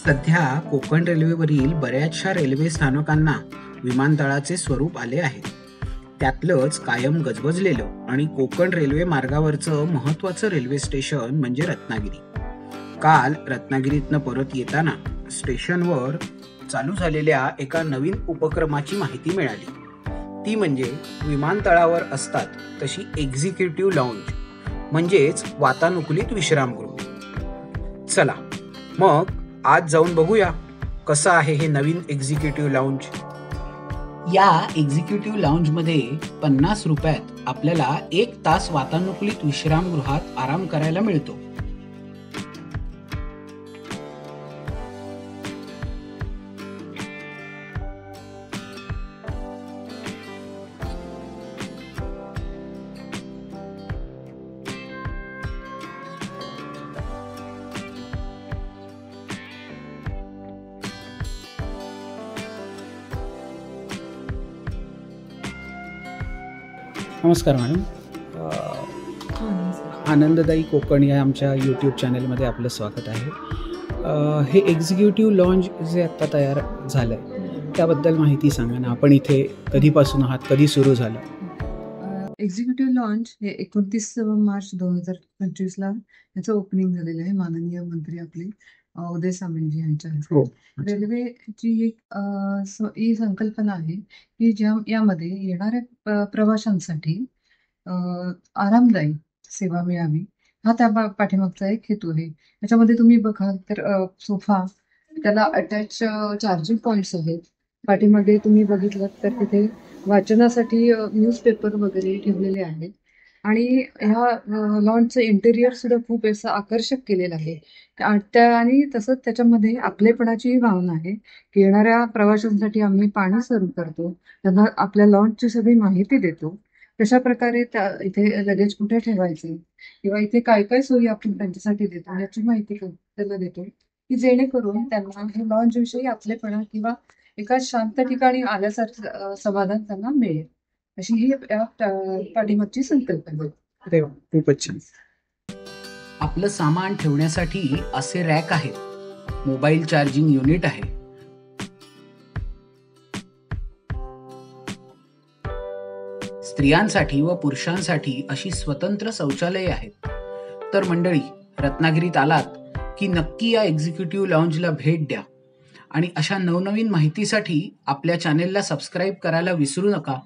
सध्या कोकण रेल्वेवरील बऱ्याचशा रेल्वे स्थानकांना विमानतळाचे स्वरूप आले आहे. त्यातलंच कायम गजबजलेलं आणि कोकण रेल्वे मार्गावरचं महत्त्वाचं रेल्वे स्टेशन म्हणजे रत्नागिरी. काल रत्नागिरीतनं परत येताना स्टेशनवर चालू झालेल्या एका नवीन उपक्रमाची माहिती मिळाली. ती म्हणजे विमानतळावर असतात तशी एक्झिक्युटिव्ह लाऊंज, म्हणजेच वातानुकूलित विश्रामगृह. चला मग आज जाऊन बघूया कसं आहे हे नवीन एक्झिक्युटिव्ह लाऊंज. या एक्झिक्युटिव्ह लाऊंजमध्ये 50 रुपयात आपल्याला 1 तास वातानुकूलित विश्रामगृहात आराम करायला मिळतो. नमस्कार मॅडम. आनंददायी कोकण या आमच्या यूट्यूब चॅनलमध्ये आपलं स्वागत आहे. हे एक्झिक्युटिव्ह लॉन्ज जे आत्ता तयार झालं आहे त्याबद्दल माहिती सांगा ना. आपण इथे कधीपासून आहात, कधी सुरू झालं? एक्झिक्युटिव्ह लॉन्च हे 29 मार्च 2025ला याचं ओपनिंग झालेलं आहे. माननीय मंत्री आपले उदय सामंतजी यांच्या हस्ते. रेल्वेची एक ही संकल्पना आहे की यामध्ये येणाऱ्या प्रवाशांसाठी आरामदायी सेवा मिळावी, हा त्या पाठीमागचा एक हेतू आहे. याच्यामध्ये तुम्ही बघाल तर सोफा, त्याला अटॅच चार्जिंग पॉइंट्स आहेत. पाठीमागे तुम्ही बघितलं तर तिथे वाचनासाठी न्यूजपेपर वगैरे ठेवलेले आहेत. आणि ह्या लॉन्चचं इंटेरियर सुद्धा खूप असं आकर्षक केलेलं आहे. आणि तसंच त्याच्यामध्ये आपलेपणाची भावना आहे की येणाऱ्या प्रवाशांसाठी आम्ही पाणी सर्व करतो, त्यांना आपल्या लॉन्चची सगळी माहिती देतो, कशा प्रकारे इथे लगेज कुठे ठेवायचे किंवा इथे काय काय सोयी आपण त्यांच्यासाठी देतो याची माहिती त्यांना देतो, की जेणेकरून त्यांना हे लॉन्च विषयी आपलेपणा किंवा एका शांत ठिकाणी आल्यासारखं समाधान त्यांना मिळेल, अशी ही या पाठीमागची संकल्पना आहे. खूपच छान. आपलं सामान ठेवण्यासाठी असे रॅक आहेत, मोबाईल चार्जिंग युनिट आहे, स्त्रियांसाठी व पुरुषांसाठी अशी स्वतंत्र शौचालये आहेत. तर मंडळी, रत्नागिरीत आलात की नक्की या एक्झिक्युटिव्ह लाऊंजला भेट द्या आणि अशा नवनवीन माहितीसाठी आपल्या चॅनेलला सबस्क्राईब करायला विसरू नका.